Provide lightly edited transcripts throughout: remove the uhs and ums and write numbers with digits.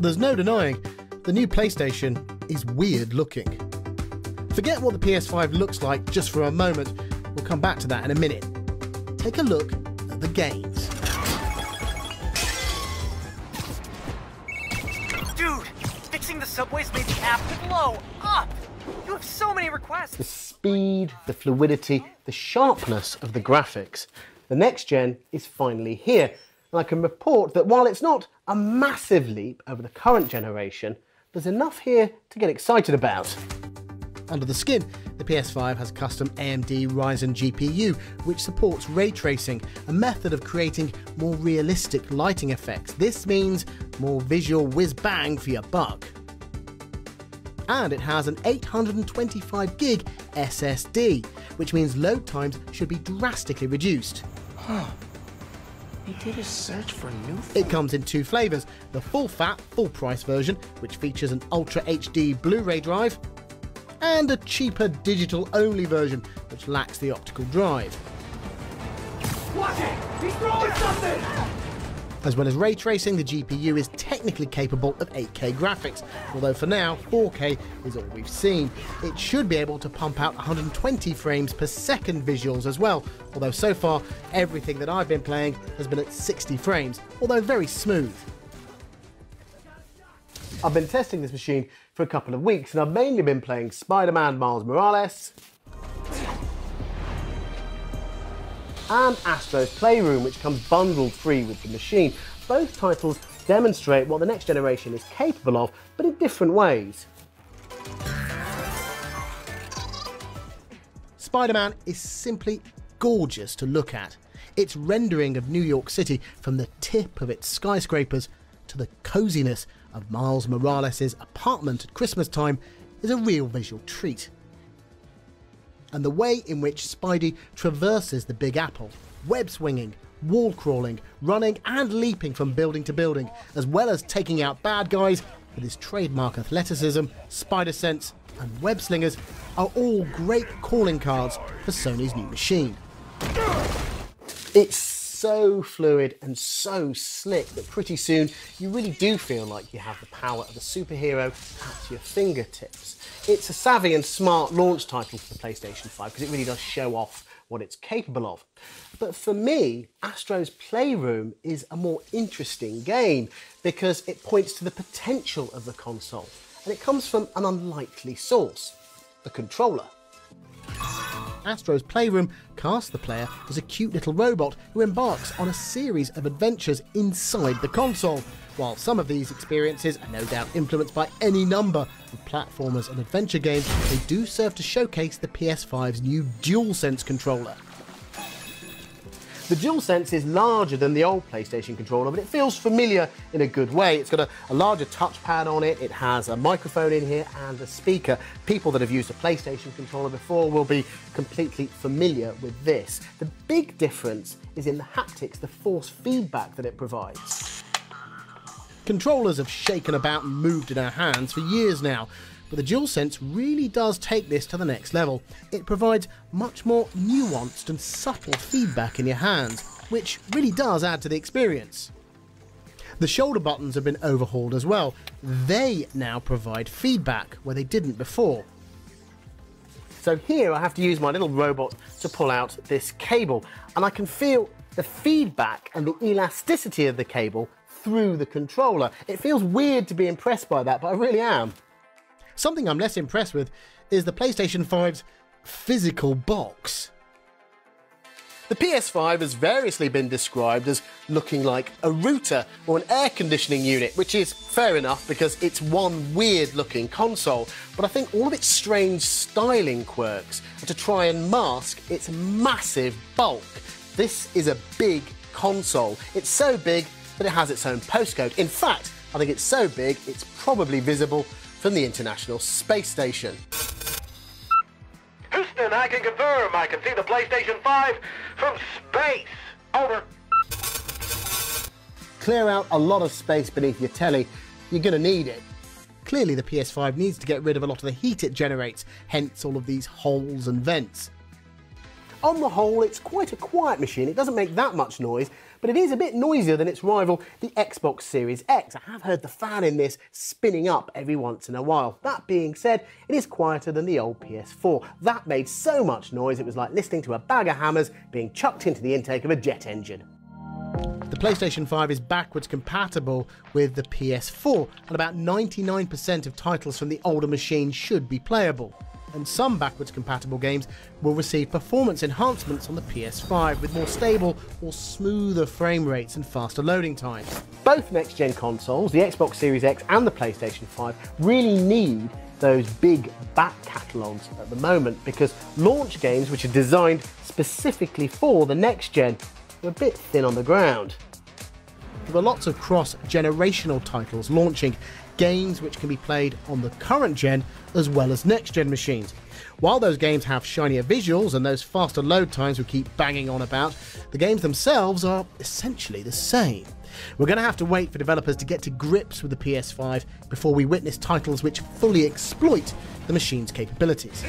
There's no denying, the new PlayStation is weird looking. Forget what the PS5 looks like just for a moment, we'll come back to that in a minute. Take a look at the games. Dude, fixing the subways made the app blow up! You have so many requests! The speed, the fluidity, the sharpness of the graphics. The next gen is finally here, and I can report that while it's not a massive leap over the current generation, there's enough here to get excited about. Under the skin, the PS5 has custom AMD Ryzen GPU, which supports ray tracing, a method of creating more realistic lighting effects. This means more visual whiz-bang for your buck. And it has an 825GB SSD, which means load times should be drastically reduced. He did a search for new things. It comes in two flavours, the full-fat, full-price version, which features an Ultra HD Blu-ray drive, and a cheaper digital-only version, which lacks the optical drive. Watch it! He's throwing something! As well as ray tracing, the GPU is technically capable of 8K graphics, although for now 4K is all we've seen. It should be able to pump out 120 frames per second visuals as well, although so far everything that I've been playing has been at 60 frames, although very smooth. I've been testing this machine for a couple of weeks and I've mainly been playing Spider-Man Miles Morales and Astro's Playroom, which comes bundled free with the machine. Both titles demonstrate what the next generation is capable of, but in different ways. Spider-Man is simply gorgeous to look at. Its rendering of New York City, from the tip of its skyscrapers to the coziness of Miles Morales' apartment at Christmas time, is a real visual treat. And the way in which Spidey traverses the Big Apple, web swinging, wall crawling, running and leaping from building to building, as well as taking out bad guys with his trademark athleticism, spider sense and web slingers, are all great calling cards for Sony's new machine. It's so fluid and so slick that pretty soon you really do feel like you have the power of a superhero at your fingertips. It's a savvy and smart launch title for the PlayStation 5 because it really does show off what it's capable of. But for me, Astro's Playroom is a more interesting game because it points to the potential of the console, and it comes from an unlikely source, the controller. Astro's Playroom casts the player as a cute little robot who embarks on a series of adventures inside the console. While some of these experiences are no doubt influenced by any number of platformers and adventure games, they do serve to showcase the PS5's new DualSense controller. The DualSense is larger than the old PlayStation controller, but it feels familiar in a good way. It's got a larger touchpad on it, it has a microphone in here and a speaker. People that have used a PlayStation controller before will be completely familiar with this. The big difference is in the haptics, the force feedback that it provides. Controllers have shaken about and moved in our hands for years now, but the DualSense really does take this to the next level. It provides much more nuanced and subtle feedback in your hands, which really does add to the experience. The shoulder buttons have been overhauled as well. They now provide feedback where they didn't before. So here I have to use my little robot to pull out this cable, and I can feel the feedback and the elasticity of the cable through the controller. It feels weird to be impressed by that, but I really am. Something I'm less impressed with is the PlayStation 5's physical box. The PS5 has variously been described as looking like a router or an air conditioning unit, which is fair enough because it's one weird looking console, but I think all of its strange styling quirks are to try and mask its massive bulk. This is a big console. It's so big that it has its own postcode. In fact, I think it's so big it's probably visible from the International Space Station. Houston, I can confirm. I can see the PlayStation 5 from space. Over. Clear out a lot of space beneath your telly. You're going to need it. Clearly the PS5 needs to get rid of a lot of the heat it generates, hence all of these holes and vents. On the whole, it's quite a quiet machine. It doesn't make that much noise, but it is a bit noisier than its rival, the Xbox Series X. I have heard the fan in this spinning up every once in a while. That being said, it is quieter than the old PS4. That made so much noise it was like listening to a bag of hammers being chucked into the intake of a jet engine. The PlayStation 5 is backwards compatible with the PS4, and about 99% of titles from the older machine should be playable. And some backwards compatible games will receive performance enhancements on the PS5 with more stable or smoother frame rates and faster loading times. Both next-gen consoles, the Xbox Series X and the PlayStation 5, really need those big back catalogues at the moment, because launch games which are designed specifically for the next gen are a bit thin on the ground. There are lots of cross-generational titles launching, games which can be played on the current gen as well as next gen machines. While those games have shinier visuals and those faster load times we keep banging on about, the games themselves are essentially the same. We're going to have to wait for developers to get to grips with the PS5 before we witness titles which fully exploit the machine's capabilities.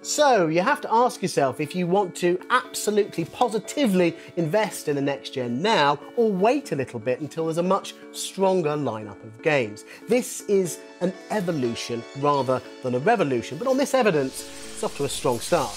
So you have to ask yourself if you want to absolutely positively invest in the next gen now, or wait a little bit until there's a much stronger lineup of games. This is an evolution rather than a revolution, but on this evidence, it's off to a strong start.